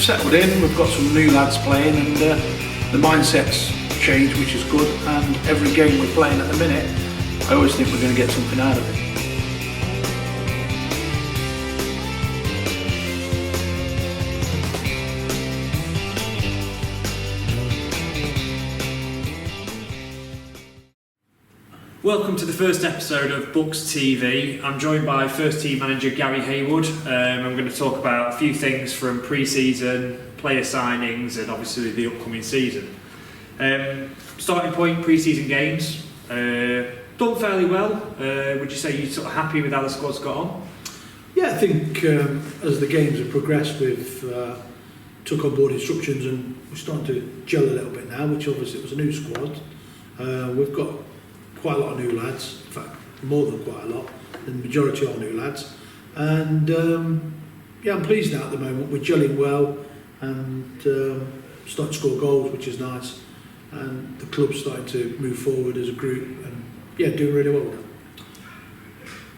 settled in, we've got some new lads playing, and the mindset's changed, which is good, and every game we're playing at the minute, I always think we're going to get something out of it. Welcome to the first episode of Bucks TV. I'm joined by first team manager Gary Hayward. I'm going to talk about a few things from pre-season, player signings and obviously the upcoming season. Starting point, pre-season games. Done fairly well. Would you say you're sort of happy with how the squad's got on? Yeah, I think as the games have progressed, we've took on board instructions and we're starting to gel a little bit now, which obviously was a new squad. We've got quite a lot of new lads, in fact more than quite a lot, the majority are new lads, and yeah, I'm pleased now at the moment. We're gelling well and starting to score goals, which is nice, and the club's starting to move forward as a group, and yeah, doing really well.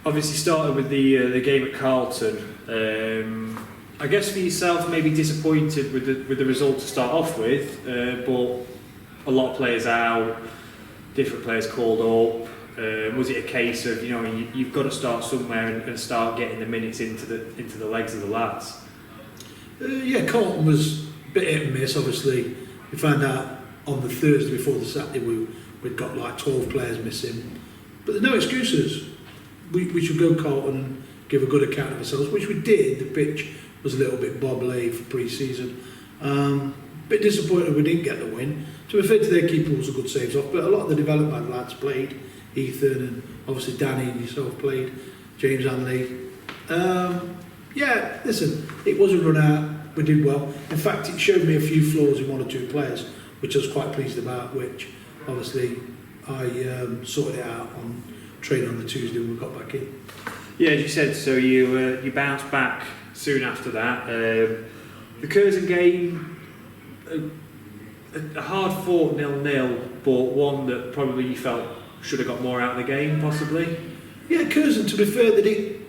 Obviously started with the game at Carlton. I guess for yourself, maybe disappointed with the result to start off with, but a lot of players out, different players called up. Was it a case of you've got to start somewhere and start getting the minutes into the legs of the lads? Yeah, Carlton was a bit hit and miss. Obviously, we found out on the Thursday before the Saturday we'd got like 12 players missing, but there's no excuses. We should go Carlton and give a good account of ourselves, which we did. The pitch was a little bit bobbly for pre-season. Bit disappointed we didn't get the win. To be fair to their keeper, was a good saves off, but a lot of the development lads played. Ethan and obviously Danny and yourself played, James Hanley. Yeah, listen, it was a run out, we did well. In fact, it showed me a few flaws in one or two players, which I was quite pleased about, which obviously I sorted it out on training on the Tuesday when we got back in. Yeah, as you said, so you bounced back soon after that. The Curzon game, a hard-fought 0-0, but one that probably you felt should have got more out of the game, possibly? Yeah, Curzon, to be fair, they didn't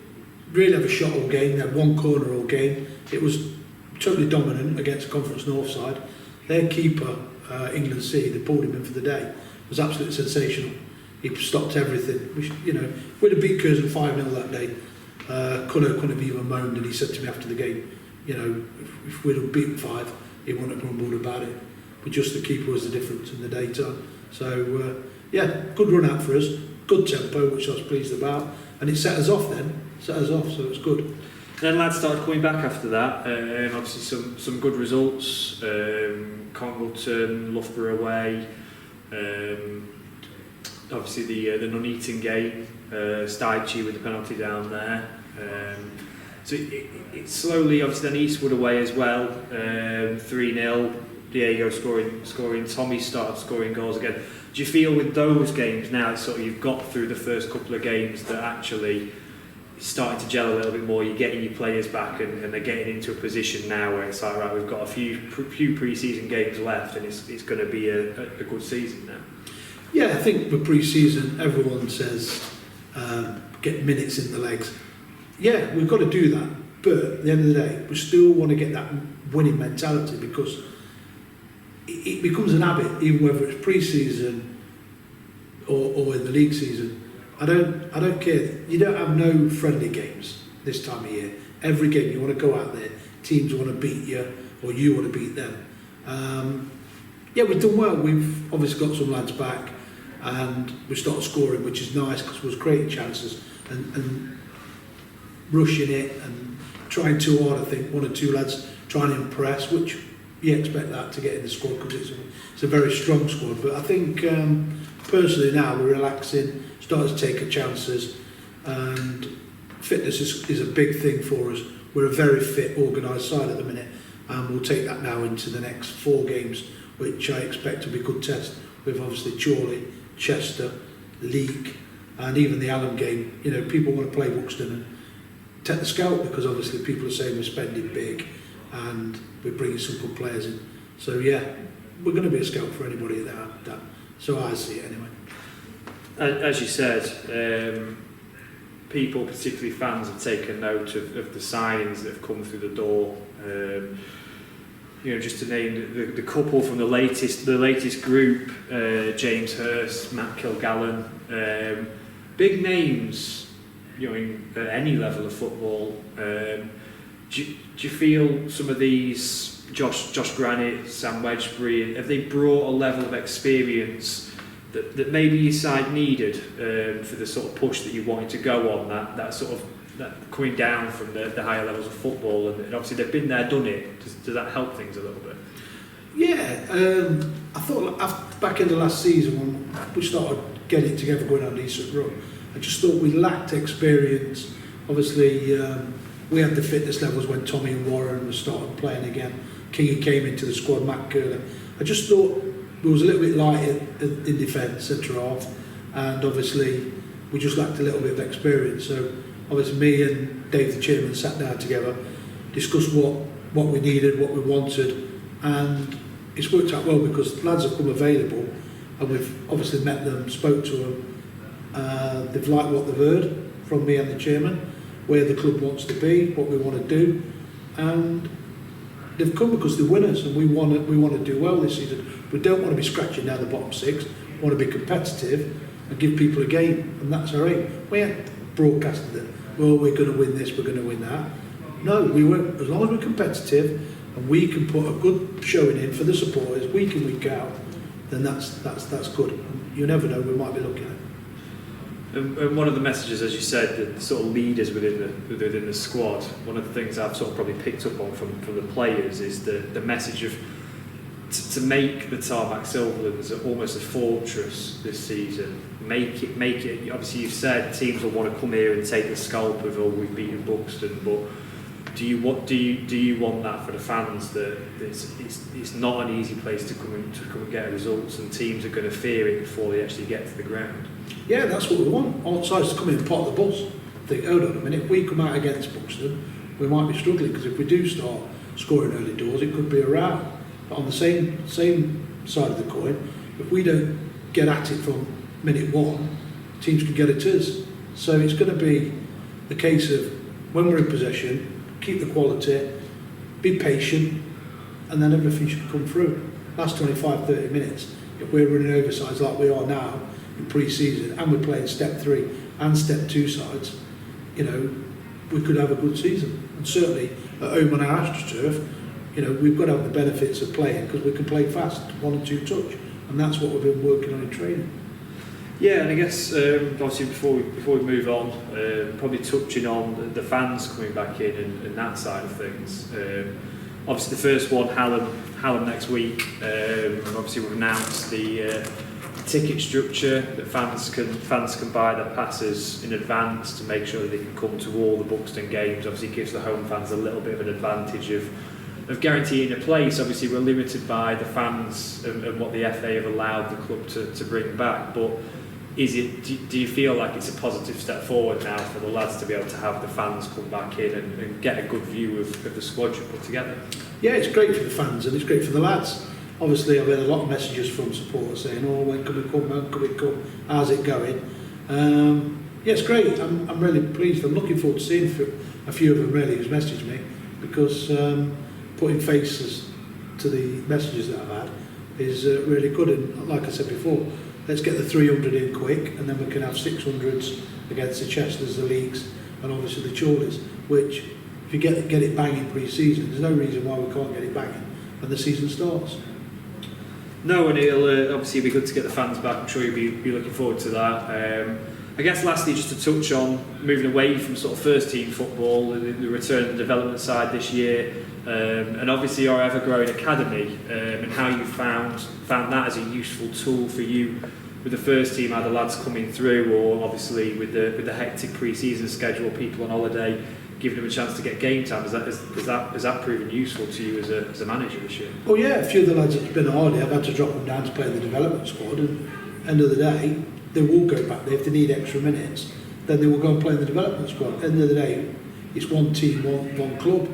really have a shot all game. They had one corner all game. It was totally dominant against Conference North side. Their keeper, England City, they pulled him in for the day, was absolutely sensational. He stopped everything. We'd have beat Curzon 5-0 that day. Couldn't have even moaned, and he said to me after the game, if we'd have beaten 5, he wouldn't have grumbled about it. But just the keeper was the difference in the daytime. So, yeah, good run out for us, good tempo, which I was pleased about, and it set us off, so it's good. Then lads started coming back after that, and obviously some good results. Congleton, Loughborough away, obviously the Nuneaton game, Styche with the penalty down there. So it slowly, obviously then Eastwood away as well, 3-0, Diego scoring, Tommy started scoring goals again. Do you feel with those games now, it's sort of you've got through the first couple of games that actually it's starting to gel a little bit more, you're getting your players back and they're getting into a position now where it's like, right, we've got a few pre-season games left and it's going to be a good season now? Yeah, I think for pre-season, everyone says get minutes in the legs. Yeah, we've got to do that, but at the end of the day, we still want to get that winning mentality because it becomes an habit, even whether it's pre-season or in the league season. I don't care. You don't have no friendly games this time of year. Every game you want to go out there, teams want to beat you or you want to beat them. Yeah, we've done well. We've obviously got some lads back and we started scoring, which is nice because we was creating chances and rushing it and trying too hard. I think one or two lads trying to impress, which you expect that to get in the squad because it's a very strong squad. But I think personally now we're relaxing, starting to take our chances, and fitness is a big thing for us. We're a very fit, organised side at the minute, and we'll take that now into the next 4 games, which I expect to be a good test with obviously Chorley, Chester, Leek, and even the Allen game. People want to play Buxton and take the scalp because obviously people are saying we're spending big and we're bringing some good players in. So yeah, we're going to be a scalp for anybody that. So I see it anyway. As you said, people, particularly fans, have taken note of the signings that have come through the door. just to name the couple from the latest group, James Hurst, Matt Kilgallon, big names, at any level of football. Do you feel some of these, Josh Granite, Sam Wedgbury, have they brought a level of experience that maybe your side needed for the sort of push that you wanted to go on, that sort of that coming down from the higher levels of football, and obviously they've been there, done it. Does that help things a little bit? Yeah, I thought back in the last season when we started getting it together, going on a decent run, I just thought we lacked experience. Obviously, we had the fitness levels when Tommy and Warren started playing again. Kingy came into the squad, Matt Curley. I just thought we was a little bit light in defence, centre half, and obviously we just lacked a little bit of experience. So obviously me and Dave the chairman sat down together, discussed what we needed, what we wanted, and it's worked out well because lads have come available and we've obviously met them, spoke to them. They've liked what they've heard from me and the chairman, where the club wants to be, what we want to do, and they've come because they're winners and we want to do well this season. We don't want to be scratching down the bottom six. We want to be competitive and give people a game, and that's our aim. We ain't broadcasted it, well, we're going to win this, we're going to win that. No, we won't. As long as we're competitive and we can put a good showing in for the supporters week in, week out, then that's good. You never know, we might be looking at it. And one of the messages, as you said, the sort of leaders within the squad, one of the things I've sort of probably picked up on from the players is the message of to make the Tarmac Silverlands almost a fortress this season. Make it. Obviously, you've said teams will want to come here and take the scalp of, oh, we've beaten Buxton, but do you want that for the fans, that it's not an easy place to come and get results, and teams are going to fear it before they actually get to the ground? Yeah, that's what we want. All sides to come in and pot the bus. Think, hold on a minute, if we come out against Buxton, we might be struggling, because if we do start scoring early doors, it could be a row. But on the same side of the coin, if we don't get at it from minute one, teams can get at us. So it's going to be the case of, when we're in possession, keep the quality, be patient, and then everything should come through. Last 25-30 minutes, if we're running oversides like we are now in pre-season, and we're playing step 3 and step 2 sides, we could have a good season. And certainly at home on our AstroTurf, we've got to have the benefits of playing, because we can play fast, 1 and 2 touch, and that's what we've been working on in training. Yeah, and I guess obviously before we move on, probably touching on the fans coming back in and that side of things. Obviously the first one, Hallam next week. Obviously we've announced the ticket structure that fans can buy their passes in advance to make sure that they can come to all the Buxton games. Obviously it gives the home fans a little bit of an advantage of guaranteeing a place. Obviously we're limited by the fans and what the FA have allowed the club to bring back, but do you feel like it's a positive step forward now for the lads to be able to have the fans come back in and get a good view of the squad you've put together? Yeah, it's great for the fans and it's great for the lads. Obviously I've had a lot of messages from supporters saying, oh, when can we come, how's it going? Yeah, it's great. I'm really pleased. I'm looking forward to seeing a few of them really who's messaged me, because putting faces to the messages that I've had is really good. And like I said before, let's get the 300 in quick, and then we can have 600s against the Chesters, the Leagues, and obviously the Chorleys, which, if you get it banging pre-season, there's no reason why we can't get it banging when the season starts. No, and it'll obviously be good to get the fans back. I'm sure you'll be looking forward to that. I guess lastly, just to touch on moving away from sort of first team football, the return of the development side this year, and obviously your ever-growing academy, and how you found that as a useful tool for you with the first team, either lads coming through or obviously with the hectic pre-season schedule, people on holiday, giving them a chance to get game time. Has that proven useful to you as a manager this year? Well, yeah, a few of the lads that's been on holiday, I've had to drop them down to play in the development squad, and end of the day, they will go back there. If they need extra minutes, then they will go and play in the development squad. End of the day, it's one team, one club,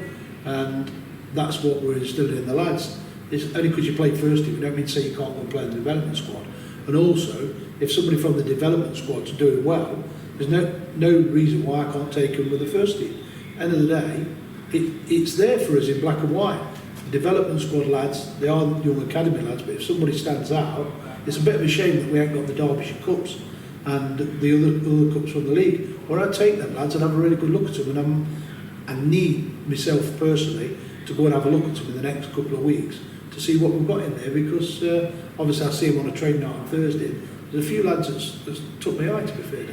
and that's what we're instilling in the lads. It's only because you play first team, we don't mean to say you can't go and play in the development squad. And also, if somebody from the development squad's doing well, there's no reason why I can't take them with the first team. End of the day, it's there for us in black and white. development squad lads, they are young academy lads, but if somebody stands out, it's a bit of a shame that we haven't got the Derbyshire Cups and the other cups from the league. Or I'd take them lads and have a really good look at them, and I need myself personally to go and have a look at them in the next couple of weeks to see what we've got in there, because obviously I see them on a training night on Thursday. There's a few lads that's took my eye, to be fair.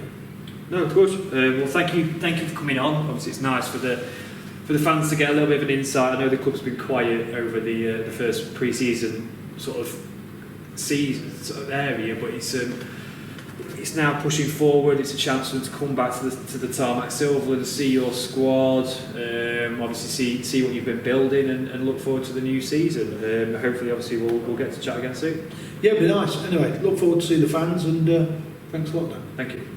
No, of course. Well, thank you for coming on. Obviously, it's nice for the fans to get a little bit of an insight. I know the club's been quiet over the first pre-season sort of season sort of area, but it's now pushing forward. It's a chance for them to come back to the tarmac Silver and see your squad. Obviously, see what you've been building, and look forward to the new season. Hopefully, obviously, we'll get to chat again soon. Yeah, it'd be nice. Anyway, look forward to seeing the fans, and thanks a lot, Dan. Thank you.